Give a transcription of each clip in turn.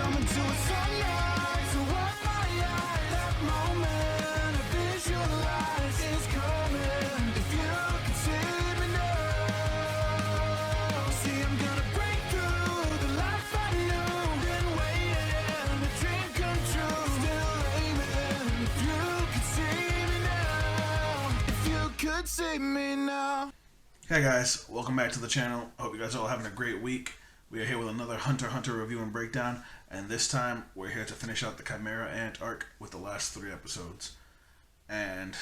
coming to a sunrise. So what my eyes, that moment I visualize is coming. If you can see me now, see I'm gonna break through the life I knew. Been waiting, a dream come true. Still aiming. If you could see me now, if you could see me now. Hey guys, welcome back to the channel. I hope you guys are all having a great week. We are here with another Hunter x Hunter review and breakdown, and this time we're here to finish out the Chimera Ant arc with the last 3 episodes. And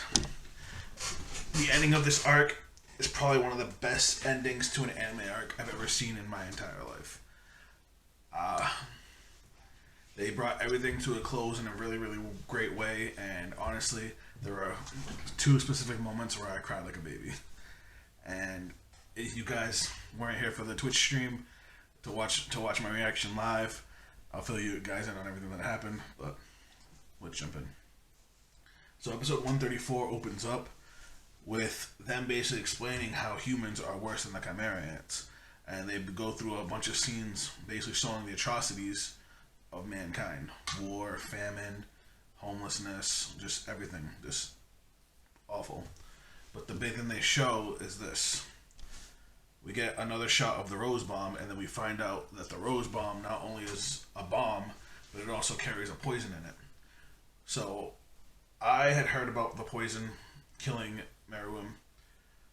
the ending of this arc is probably one of the best endings to an anime arc I've ever seen in my entire life. They brought everything to a close in a really, really great way, and honestly, there are 2 specific moments where I cried like a baby. And if you guys weren't here for the Twitch stream to watch my reaction live, I'll fill you guys in on everything that happened, but let's jump in. So episode 134 opens up with them basically explaining how humans are worse than the Chimera Ants, and they go through a bunch of scenes basically showing the atrocities of mankind: war, famine, homelessness, just everything, just awful. But the big thing they show is this. We get another shot of the rose bomb, and then we find out that the rose bomb not only is a bomb, but it also carries a poison in it. So, I had heard about the poison killing Meruem,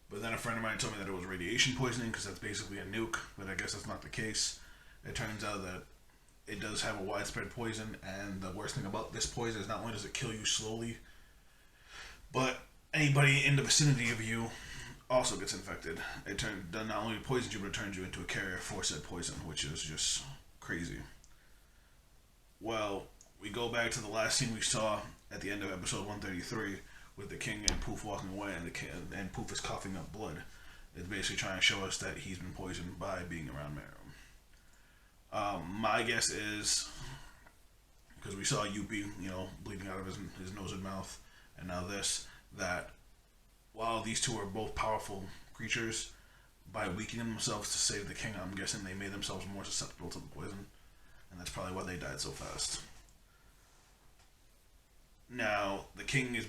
but then a friend of mine told me that it was radiation poisoning, because that's basically a nuke, but I guess that's not the case. It turns out that it does have a widespread poison, and the worst thing about this poison is not only does it kill you slowly, but anybody in the vicinity of you also gets infected. It not only poisons you, but it turns you into a carrier for said poison, which is just crazy. Well, we go back to the last scene we saw at the end of episode 133 with the king and Poof walking away, and Poof is coughing up blood. It's basically trying to show us that he's been poisoned by being around Meruem. My guess is, because we saw Youpi, bleeding out of his nose and mouth, and now this, that while these two are both powerful creatures, by weakening themselves to save the king, I'm guessing they made themselves more susceptible to the poison, and that's probably why they died so fast. Now, the king is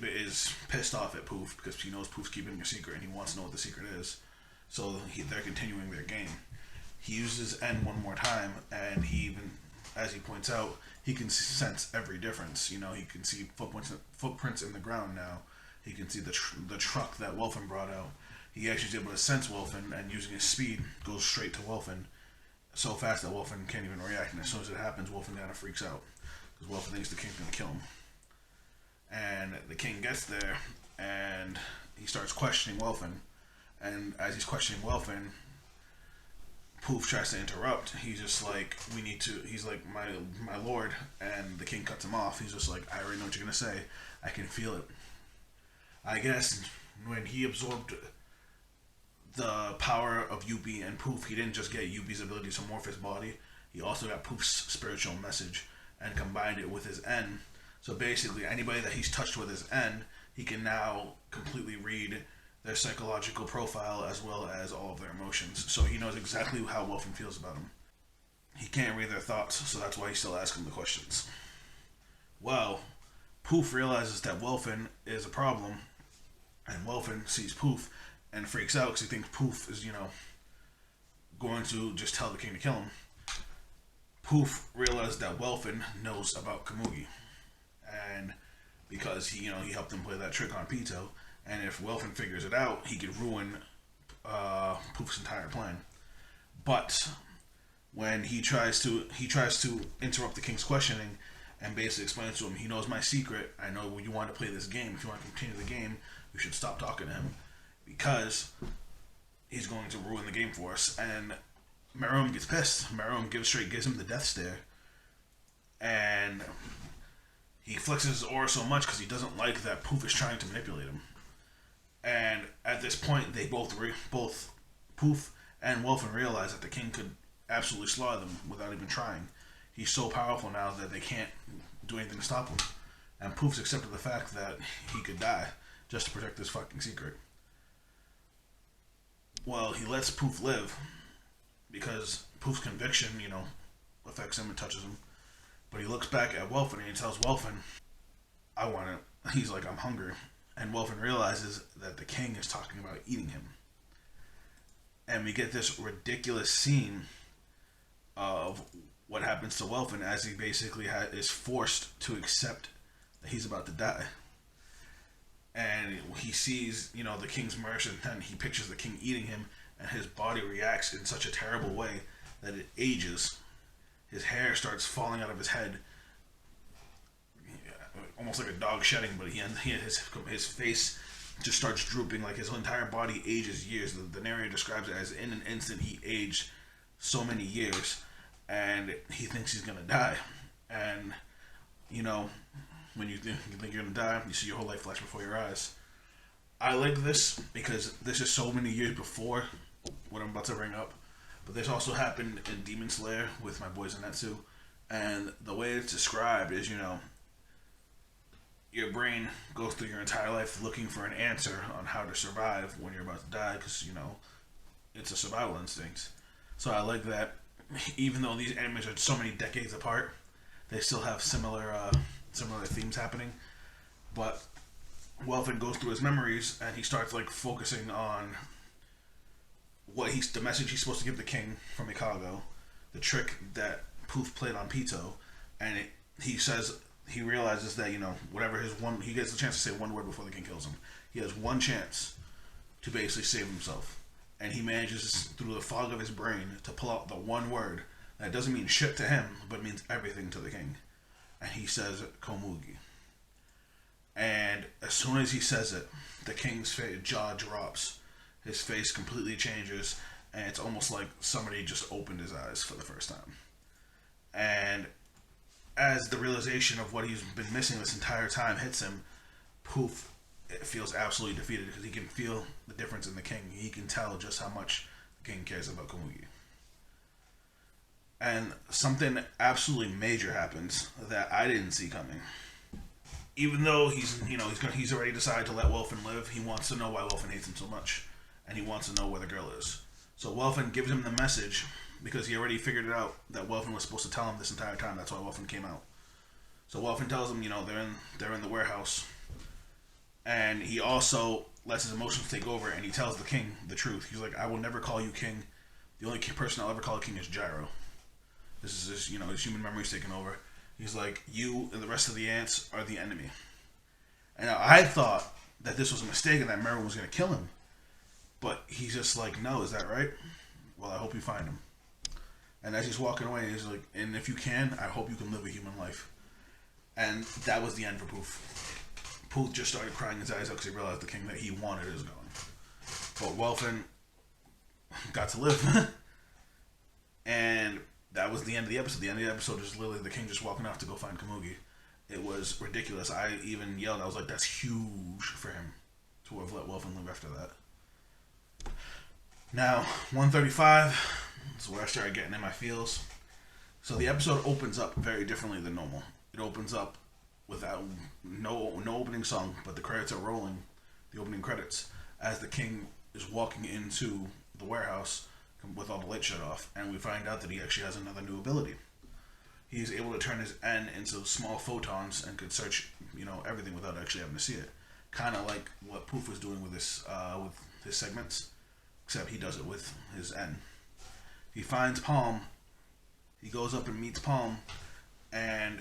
pissed off at Poof because he knows Poof's keeping a secret, and he wants to know what the secret is, so they're continuing their game. He uses N one more time, and he even, as he points out, he can sense every difference. He can see footprints in the ground now. He can see the truck that Welfin brought out. He actually is able to sense Welfin, and using his speed, goes straight to Welfin so fast that Welfin can't even react. And as soon as it happens, Welfin kind of freaks out because Welfin thinks the king's going to kill him. And the king gets there, and he starts questioning Welfin. And as he's questioning Welfin, Poof tries to interrupt. He's just like, he's like, my lord, and the king cuts him off. He's just like, I already know what you're going to say. I can feel it. I guess when he absorbed the power of Youpi and Poof, he didn't just get Youpi's ability to morph his body, he also got Poof's spiritual message and combined it with his N. So basically, anybody that he's touched with his N, he can now completely read their psychological profile as well as all of their emotions. So he knows exactly how Welfin feels about him. He can't read their thoughts, so that's why he's still asking the questions. Well, Poof realizes that Welfin is a problem, and Welfin sees Poof and freaks out because he thinks Poof is, going to just tell the king to kill him. Poof realized that Welfin knows about Komugi, and because he helped him play that trick on Pito, and if Welfin figures it out, he could ruin Poof's entire plan. But when he tries to interrupt the king's questioning and basically explains to him, he knows my secret. I know you want to play this game. If you want to continue the game, you should stop talking to him because he's going to ruin the game for us. And Meruem gets pissed. Meruem gives him the death stare, and he flexes his aura so much because he doesn't like that Poof is trying to manipulate him. And at this point, they both Poof and Welfin realize that the king could absolutely slaughter them without even trying. He's so powerful now that they can't do anything to stop him. And Poof's accepted the fact that he could die just to protect this fucking secret. Well, he lets Poof live because Poof's conviction, affects him and touches him. But he looks back at Welfin and he tells Welfin, I want it. He's like, I'm hungry. And Welfin realizes that the king is talking about eating him. And we get this ridiculous scene of what happens to Welfin as he basically is forced to accept that he's about to die. And he sees, the king's mercy, and then he pictures the king eating him, and his body reacts in such a terrible way that it ages. His hair starts falling out of his head, almost like a dog shedding, but his face just starts drooping, like his entire body ages years. The narrator describes it as in an instant he aged so many years, and he thinks he's gonna die. And when you think you're gonna die, you see your whole life flash before your eyes. I like this because this is so many years before what I'm about to bring up, but this also happened in Demon Slayer with my boy Zenitsu, and the way it's described is, your brain goes through your entire life looking for an answer on how to survive when you're about to die, because it's a survival instinct. So I like that. Even though these animes are so many decades apart, they still have similar themes happening. But Welfin goes through his memories and he starts focusing on the message he's supposed to give the king from Ikago, the trick that Poof played on Pito, and he realizes that whatever he gets the chance to say one word before the king kills him. He has one chance to basically save himself, and he manages through the fog of his brain to pull out the one word that doesn't mean shit to him, but means everything to the king. And he says Komugi. And as soon as he says it, the king's jaw drops. His face completely changes, and it's almost like somebody just opened his eyes for the first time. And as the realization of what he's been missing this entire time hits him, Poof feels absolutely defeated because he can feel the difference in the king. He can tell just how much the king cares about Komugi. And something absolutely major happens that I didn't see coming. Even though he's already decided to let Welfin live, he wants to know why Welfin hates him so much, and he wants to know where the girl is. So Welfin gives him the message because he already figured it out that Welfin was supposed to tell him this entire time. That's why Welfin came out. So Welfin tells him, they're in the warehouse, and he also lets his emotions take over, and he tells the king the truth. He's like, I will never call you king. The only person I'll ever call a king is Gyro. This is his human memory's taken over. He's like, you and the rest of the ants are the enemy. And now I thought that this was a mistake and that Meruem was going to kill him. But he's just like, no, is that right? Well, I hope you find him. And as he's walking away, he's like, and if you can, I hope you can live a human life. And that was the end for Poof. Poof just started crying his eyes out because he realized the king that he wanted is gone. But Welfin got to live. And that was the end of the episode. The end of the episode is literally the king just walking off to go find Komugi. It was ridiculous. I even yelled. I was like, that's huge for him to have let Welfin live after that. Now, 135 is where I started getting in my feels. So the episode opens up very differently than normal. It opens up without no opening song, but the credits are rolling, the opening credits, as the king is walking into the warehouse with all the lights shut off, and we find out that he actually has another new ability. He's able to turn his N into small photons and could search, everything without actually having to see it. Kind of like what Poof was doing with his segments, except he does it with his N. He finds Palm. He goes up and meets Palm, and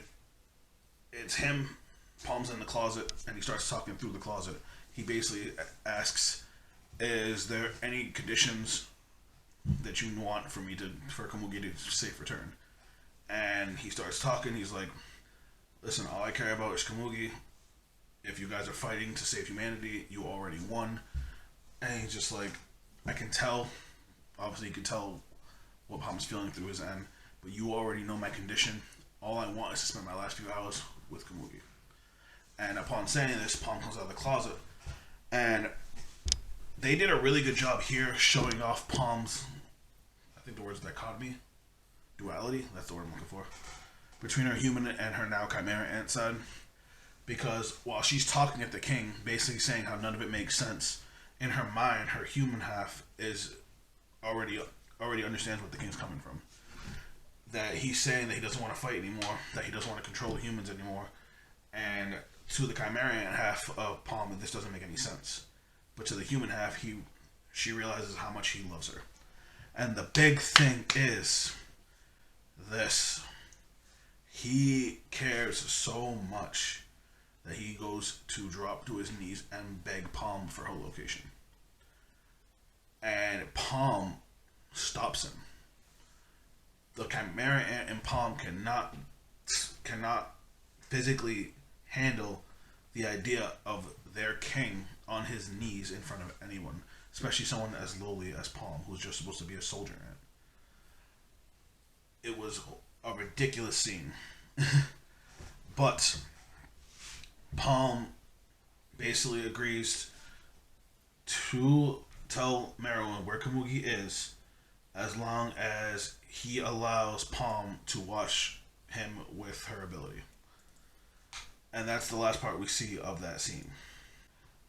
it's him. Palm's in the closet, and he starts talking through the closet. He basically asks, "Is there any conditions that you want for Komugi to safe return?" And he starts talking. He's like, "Listen, all I care about is Komugi. If you guys are fighting to save humanity, you already won." And he's just like, I can tell. Obviously, you can tell what Palm's feeling through his end. But you already know my condition. All I want is to spend my last few hours with Komugi. And upon saying this, Palm comes out of the closet. And they did a really good job here showing off Palm's, I think the word's dichotomy, duality, that's the word I'm looking for, between her human and her now chimera ant side. Because while she's talking at the king, basically saying how none of it makes sense, in her mind, her human half is already understands what the king's coming from. that he's saying that he doesn't want to fight anymore, that he doesn't want to control the humans anymore, and to the Chimerian half of Palm, this doesn't make any sense. But to the human half, she realizes how much he loves her. And the big thing is this. He cares so much that he goes to drop to his knees and beg Palm for her location. And Palm stops him. The Chimera Ant and Palm cannot physically handle the idea of their king on his knees in front of anyone, especially someone as lowly as Palm, who's just supposed to be a soldier ant. It was a ridiculous scene. But Palm basically agrees to tell Meruem where Komugi is as long as he allows Palm to watch him with her ability. And that's the last part we see of that scene.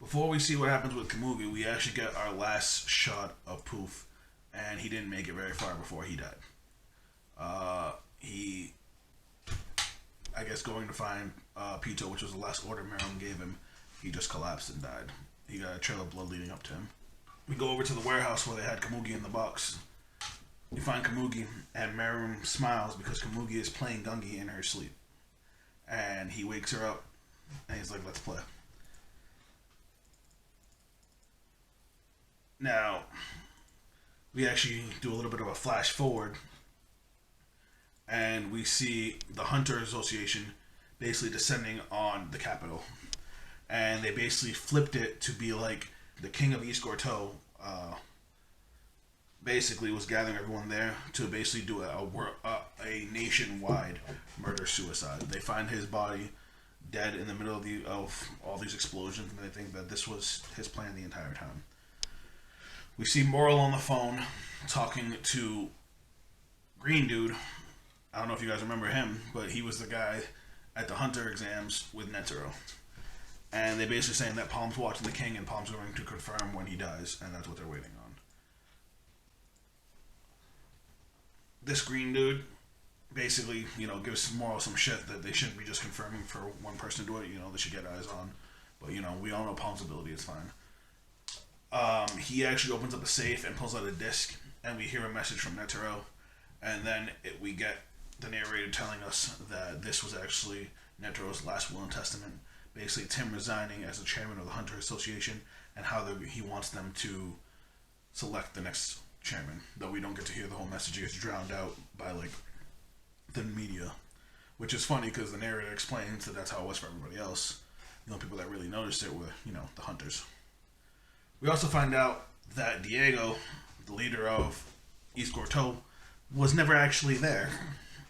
Before we see what happens with Komugi, we actually get our last shot of Poof, and he didn't make it very far before he died. He, I guess, going to find Pito, which was the last order Meruem gave him, he just collapsed and died. He got a trail of blood leading up to him. We go over to the warehouse where they had Komugi in the box. We find Komugi, and Meruem smiles because Komugi is playing Gungi in her sleep. And he wakes her up, and he's like, let's play. Now, we actually do a little bit of a flash forward, and we see the Hunter Association basically descending on the capital. And they basically flipped it to be like the king of East Gorto basically was gathering everyone there to basically do a nationwide murder-suicide. They find his body dead in the middle of all these explosions, and they think that this was his plan the entire time. We see Moral on the phone talking to Green Dude. I don't know if you guys remember him, but he was the guy at the Hunter exams with Netero. And they're basically saying that Palm's watching the king and Palm's going to confirm when he dies, and that's what they're waiting on. This Green Dude basically, gives Moral some shit that they shouldn't be just confirming for one person to do it. They should get eyes on. But, we all know Palm's ability. It's fine. He actually opens up a safe and pulls out a disc, and we hear a message from Netero. And then we get the narrator telling us that this was actually Netero's last will and testament. Basically, Tim resigning as the chairman of the Hunter Association, and how he wants them to select the next chairman. Though we don't get to hear the whole message, it gets drowned out by the media, which is funny because the narrator explains that that's how it was for everybody else. The only people that really noticed it were the Hunters. We also find out that Diego, the leader of East Gorto, was never actually there.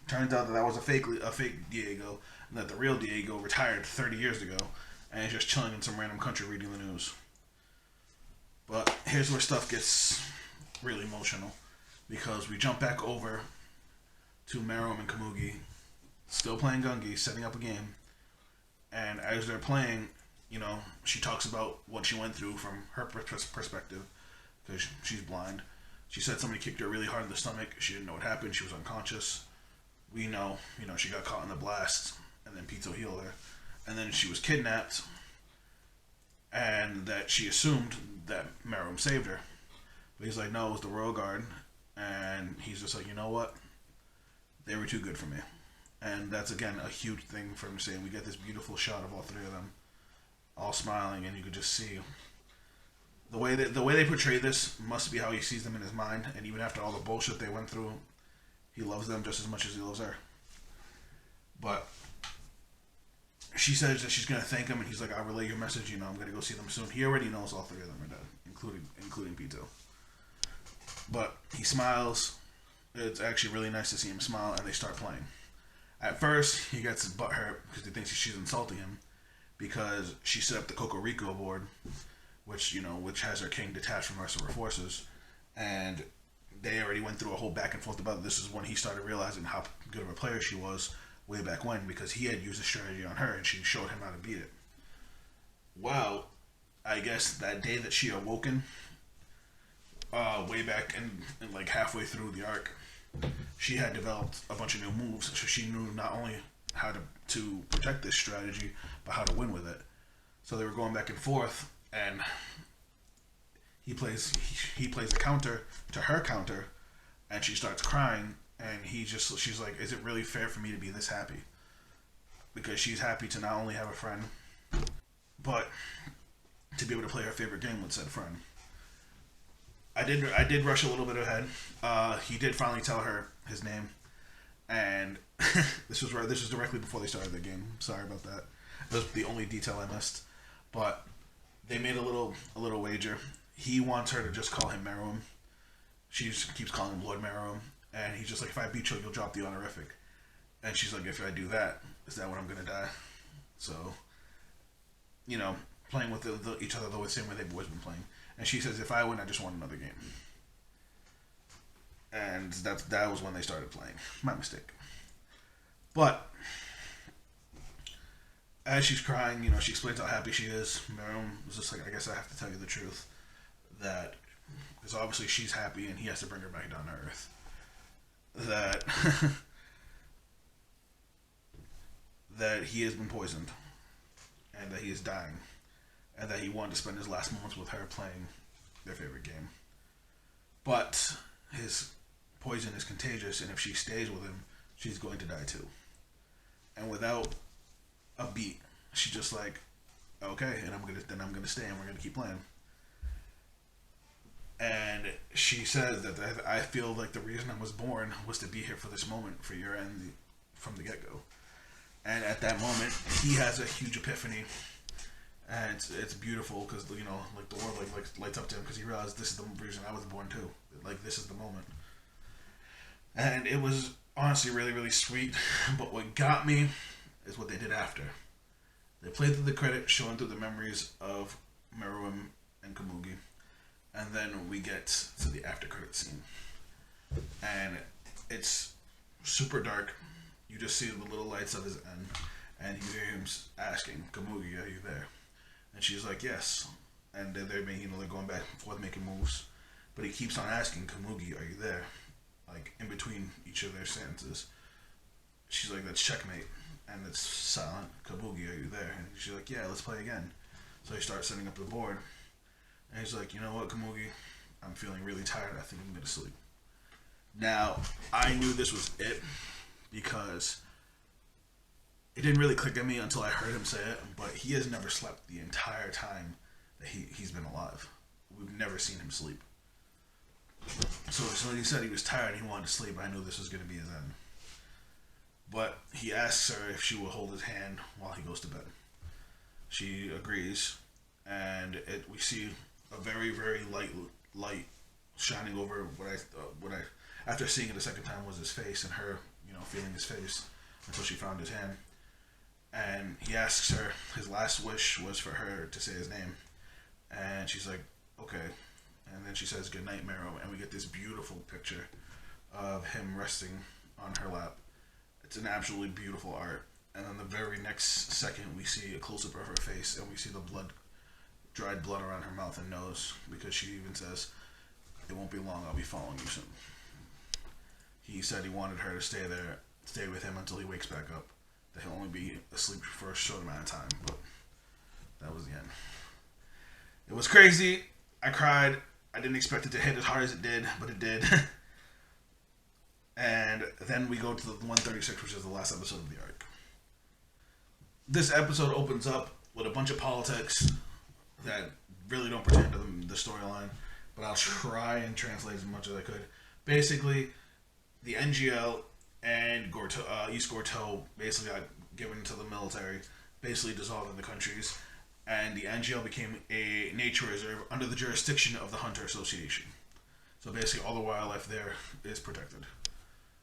Turns out that was a fake Diego, and that the real Diego retired 30 years ago, and is just chilling in some random country reading the news. But here's where stuff gets really emotional, because we jump back over to Meruem and Komugi, still playing Gungi, setting up a game, and as they're playing, she talks about what she went through from her perspective, because she's blind. She said somebody kicked her really hard in the stomach. She didn't know what happened. She was unconscious. We know, she got caught in the blast, and then Pito healed her. And then she was kidnapped, and that she assumed that Meruem saved her. But he's like, no, it was the Royal Guard. And he's just like, you know what? They were too good for me. And that's, again, a huge thing for him to say. And we get this beautiful shot of all three of them all smiling, and you could just see the way they portray this must be how he sees them in his mind. And even after all the bullshit they went through, he loves them just as much as he loves her. But she says that she's going to thank him, and he's like, I'll relay your message, I'm going to go see them soon. He already knows all three of them are dead, including Pito. But he smiles. It's actually really nice to see him smile, and they start playing. At first, he gets his butt hurt because he thinks she's insulting him, because she set up the Cocorico board, which has her king detached from the rest of her forces, and they already went through a whole back and forth about it. This is when he started realizing how good of a player she was way back when, because he had used a strategy on her and she showed him how to beat it. Well, I guess that day that she awoken, way back and like halfway through the arc, she had developed a bunch of new moves, so she knew not only how to protect this strategy, but how to win with it. So they were going back and forth, and he plays a counter to her counter, and she starts crying, and she's like, is it really fair for me to be this happy? Because she's happy to not only have a friend, but to be able to play her favorite game with said friend. I did rush a little bit ahead. He did finally tell her his name, and this was directly before they started the game. Sorry about that. That was the only detail I missed. But they made a little wager. He wants her to just call him Meruem. She just keeps calling him Lord Meruem, and he's just like, if I beat you, you'll drop the honorific. And she's like, if I do that, is that when I'm gonna die? So, playing with each other the same way they've always been playing. And she says, if I win, I just want another game. And that was when they started playing. My mistake. But as she's crying, she explains how happy she is. Meruem was just like, I guess I have to tell you the truth. That, because obviously she's happy and he has to bring her back down to earth. That, that he has been poisoned. And that he is dying. And that he wanted to spend his last moments with her playing their favorite game. But his poison is contagious, and if she stays with him, she's going to die too. And without a beat, she's just like, okay, and I'm gonna stay, and we're gonna keep playing. And she says that I feel like the reason I was born was to be here for this moment, for your end from the get go. And at that moment, he has a huge epiphany. And it's beautiful because like the world like lights up to him because he realized this is the reason I was born too. Like this is the moment. And it was honestly really, really sweet. But what got me is what they did after. They played through the credits, showing through the memories of Meruem and Komugi, and then we get to the after credit scene, and it's super dark. You just see the little lights of his end, and you hear him asking, "Komugi, are you there?" And she's like, yes. And they're going back and forth making moves. But he keeps on asking, Komugi, are you there? Like, in between each of their sentences. She's like, that's checkmate. And it's silent. Komugi, are you there? And she's like, yeah, let's play again. So he starts setting up the board. And he's like, you know what, Komugi? I'm feeling really tired. I think I'm going to sleep. Now, I knew this was it because it didn't really click at me until I heard him say it, but he has never slept the entire time that he's been alive. We've never seen him sleep. So when he said he was tired and he wanted to sleep, I knew this was going to be his end. But he asks her if she will hold his hand while he goes to bed. She agrees, and we see a very, very light shining over what I after seeing it the second time was his face, and her feeling his face until she found his hand. And he asks her, his last wish was for her to say his name. And she's like, okay. And then she says, good night, Meruem. And we get this beautiful picture of him resting on her lap. It's an absolutely beautiful art. And then the very next second, we see a close-up of her face, and we see the dried blood around her mouth and nose, because she even says, it won't be long, I'll be following you soon. He said he wanted her to stay with him until he wakes back up. That he'll only be asleep for a short amount of time, but that was the end. It was crazy. I cried. I didn't expect it to hit as hard as it did, but it did. And then we go to the 136, which is the last episode of the arc. This episode opens up with a bunch of politics that really don't pertain to the storyline, but I'll try and translate as much as I could. Basically, the NGL and East Gorto basically got given to the military, basically dissolving the countries, and the NGL became a nature reserve under the jurisdiction of the Hunter Association. So basically all the wildlife there is protected.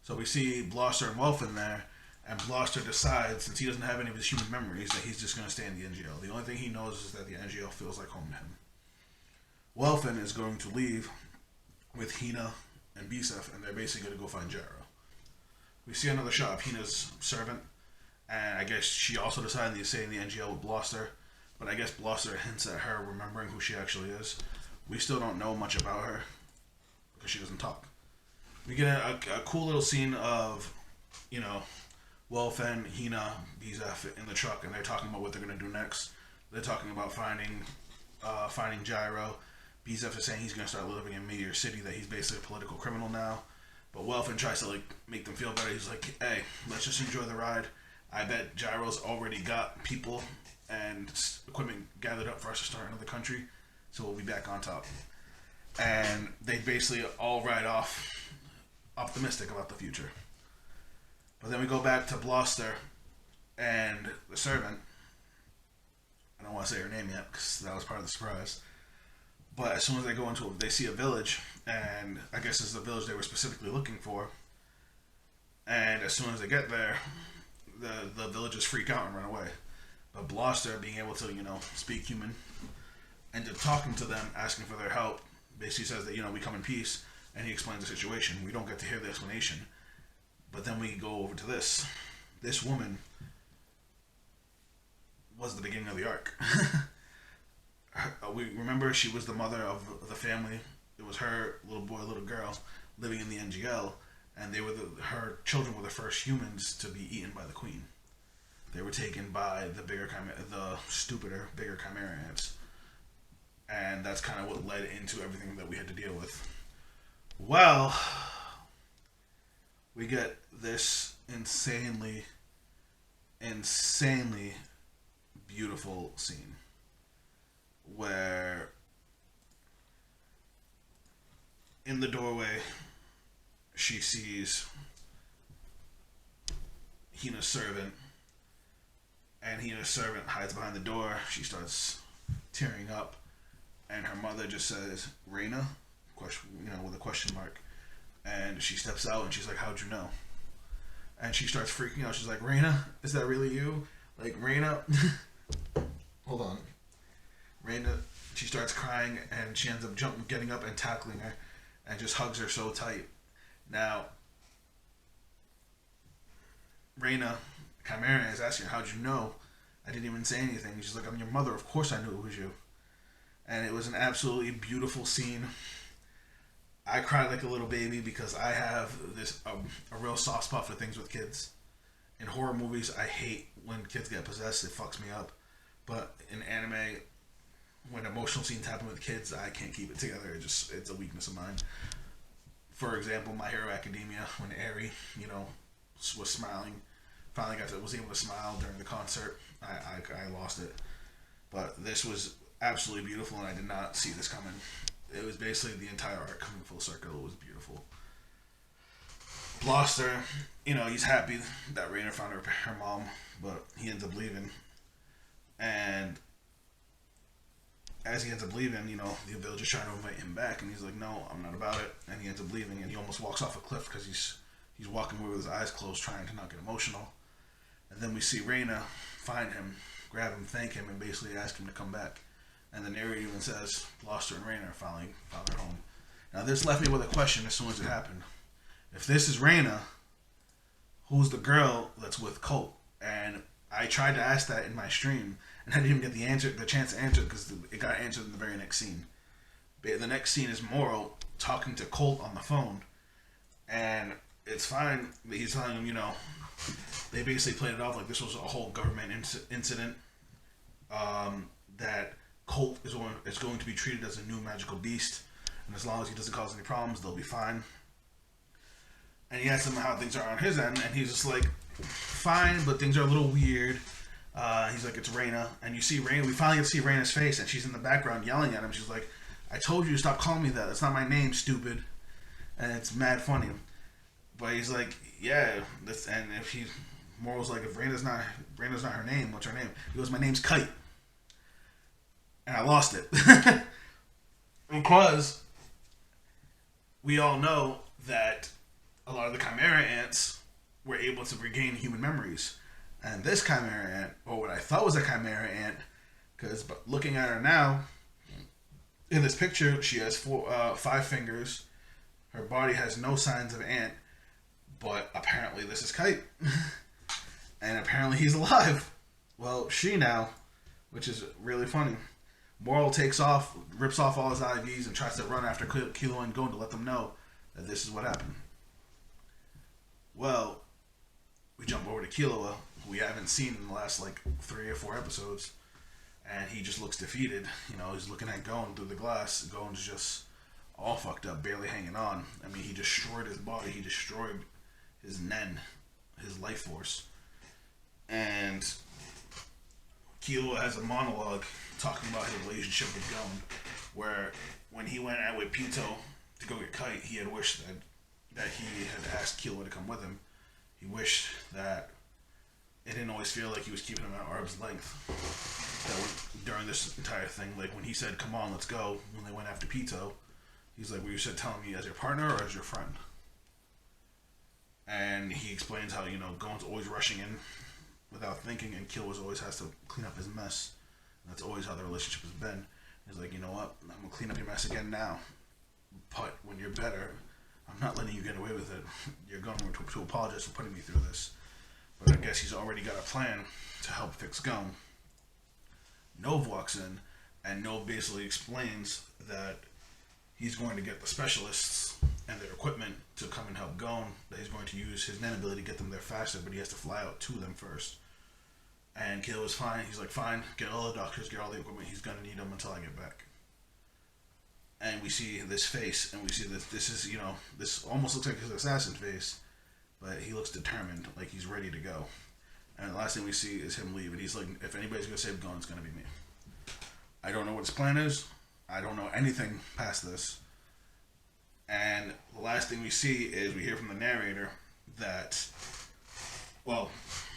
So we see Bloster and Welfin there, and Bloster decides, since he doesn't have any of his human memories, that he's just going to stay in the NGL. The only thing he knows is that the NGL feels like home to him. Welfin is going to leave with Hina and Bisef, and they're basically going to go find Jaro. We see another shot of Hina's servant, and I guess she also decided to stay in the NGL with Bloster, but I guess Bloster hints at her remembering who she actually is. We still don't know much about her, because she doesn't talk. We get a cool little scene of, you know, Wolf and Hina, Bizef in the truck, and they're talking about what they're gonna do next. They're talking about finding Gyro. Bizef is saying he's gonna start living in Meteor City, that he's basically a political criminal now. But Welfin tries to like make them feel better. He's like, "Hey, let's just enjoy the ride. I bet Gyro's already got people and equipment gathered up for us to start another country, so we'll be back on top." And they basically all ride off, optimistic about the future. But then we go back to Bloster and the servant. I don't want to say her name yet because that was part of the surprise. But as soon as they go into it, they see a village, and I guess it's the village they were specifically looking for. And as soon as they get there, the villagers freak out and run away. But Bloster, being able to, you know, speak human, ends up talking to them, asking for their help. Basically says that, you know, we come in peace, and he explains the situation. We don't get to hear the explanation. But then we go over to this. This woman was the beginning of the arc. We remember she was the mother of the family. It was her little boy, little girl, living in the NGL, and they were her children were the first humans to be eaten by the queen. They were taken by the stupider, bigger chimera ants, and that's kind of what led into everything that we had to deal with. Well, we get this insanely beautiful scene where in the doorway she sees Hina's servant, and Hina's servant hides behind the door. She starts tearing up, and her mother just says, "Reina?" With a question mark. And she steps out and she's like, "How'd you know?" And she starts freaking out. She's like, "Reina, is that really you? Like, Reina?" Hold on. Reina, she starts crying, and she ends up getting up and tackling her, and just hugs her so tight. Now, Reina, Chimera, is asking her, "How'd you know?" "I didn't even say anything." She's like, "I'm your mother. Of course I knew it was you." And it was an absolutely beautiful scene. I cried like a little baby because I have a real soft spot for things with kids. In horror movies, I hate when kids get possessed. It fucks me up. But in anime, when emotional scenes happen with kids, I can't keep it together. It's a weakness of mine. For example, My Hero Academia, when Eri, was smiling, finally was able to smile during the concert. I lost it. But this was absolutely beautiful, and I did not see this coming. It was basically the entire arc coming full circle. It was beautiful. Bloster, he's happy that Reina found her mom, but he ends up leaving. And as he ends up leaving, the villagers trying to invite him back, and he's like, "No, I'm not about it." And he ends up leaving, and he almost walks off a cliff because he's walking away with his eyes closed, trying to not get emotional. And then we see Reina find him, grab him, thank him, and basically ask him to come back. And the narrator even says Bloster and Reina finally found their home. Now this left me with a question as soon as it happened. If this is Reina, who's the girl that's with Colt? And I tried to ask that in my stream, and I didn't even get the chance to answer it because it got answered in the very next scene. The next scene is Moro talking to Colt on the phone, and it's fine. He's telling him, they basically played it off like this was a whole government incident. That Colt is going to be treated as a new magical beast, and as long as he doesn't cause any problems, they'll be fine. And he asks him how things are on his end, and he's just like, "Fine, but things are a little weird." He's like, "It's Reina," and you see Reina. We finally get to see Reina's face, and she's in the background yelling at him. She's like, "I told you to stop calling me that. That's not my name, stupid." And it's mad funny. But he's like, "Yeah," and if Moral's like, "If Reina's not her name, what's her name?" He goes, "My name's Kite." And I lost it. Because we all know that a lot of the Chimera ants were able to regain human memories. And this Chimera ant, or what I thought was a Chimera ant, because looking at her now, in this picture, she has 5 fingers. Her body has no signs of ant, but apparently this is Kite. And apparently he's alive. Well, she now, which is really funny. Moral rips off all his IVs and tries to run after Kilo and Gon to let them know that this is what happened. Well, we jump over to Killua, who we haven't seen in the last like 3 or 4 episodes, and he just looks defeated. You know, he's looking at Gon through the glass. Gon's just all fucked up, barely hanging on. I mean, he destroyed his body. He destroyed his Nen, his life force. And Killua has a monologue talking about his relationship with Gon, where when he went out with Pito to go get Kite, he had wished that he had asked Killua to come with him. He wished that it didn't always feel like he was keeping him at arm's length. That during this entire thing, like when he said, "Come on, let's go," when they went after Pito, he's like, "Were you said telling me as your partner or as your friend?" And he explains how, you know, Gon's always rushing in without thinking, and Killua always has to clean up his mess. And that's always how the relationship has been. He's like, "You know what? I'm gonna clean up your mess again now. But when you're better, I'm not letting you get away with it. You're going to apologize for putting me through this." But I guess he's already got a plan to help fix Gon. Nove walks in, and Nove basically explains that he's going to get the specialists and their equipment to come and help Gon. That he's going to use his Nen ability to get them there faster, but he has to fly out to them first. And Killua's fine. He's like, "Fine, get all the doctors, get all the equipment. He's gonna need them until I get back." And we see this face, and we see that this is, you know, this almost looks like his assassin face, but he looks determined, like he's ready to go. And the last thing we see is him leave, and he's like, "If anybody's gonna save Gon, it's gonna be me." I don't know what his plan is. I don't know anything past this. And the last thing we see is we hear from the narrator that, well,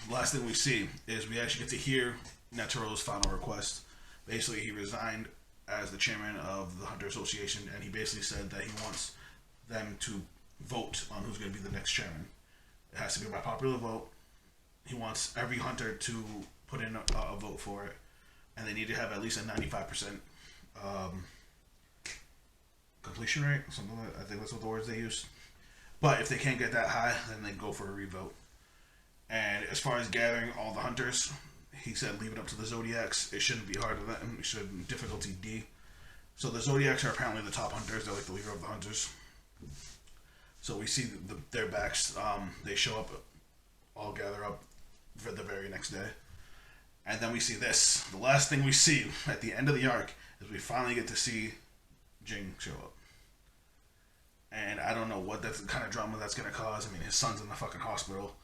the last thing we see is we actually get to hear Netero's final request. Basically, he resigned as the chairman of the Hunter Association, and he basically said that he wants them to vote on who's going to be the next chairman. It has to be by popular vote. He wants every hunter to put in a vote for it, and they need to have at least a 95% completion rate, something like that. I think that's what the words they use. But if they can't get that high, then they go for a revote. And as far as gathering all the hunters, he said leave it up to the Zodiacs. It shouldn't be harder than them. It should difficulty D. So the Zodiacs are apparently the top hunters. They're like the leader of the hunters. So we see their backs. They show up, all gather up for the very next day. And then we see this. The last thing we see at the end of the arc is we finally get to see Jing show up. And I don't know what that's the kind of drama that's going to cause. I mean, his son's in the fucking hospital.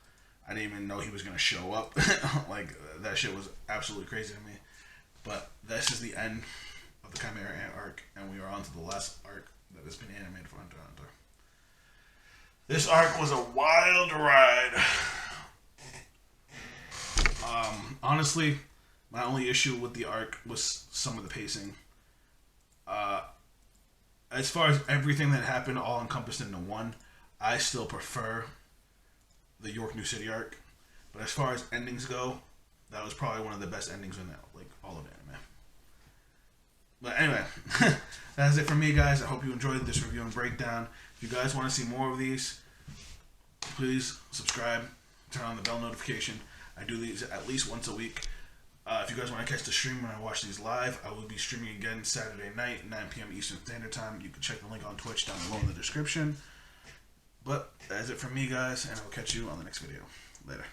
I didn't even know he was going to show up. Like, that shit was absolutely crazy to me. But this is the end of the Chimera Ant arc, and we are on to the last arc that has been animated for Hunter x Hunter. This arc was a wild ride. Honestly, my only issue with the arc was some of the pacing. As far as everything that happened all encompassed into one, I still prefer the York New City arc. But as far as endings go, that was probably one of the best endings in that, like, all of anime. But anyway, that's it for me, guys. I hope you enjoyed this review and breakdown. If you guys want to see more of these, please subscribe, turn on the bell notification. I do these at least once a week. If you guys want to catch the stream when I watch these live, I will be streaming again Saturday night, 9 p.m. Eastern Standard Time. You can check the link on Twitch down below in the description. But that's it from me, guys, and I will catch you on the next video. Later.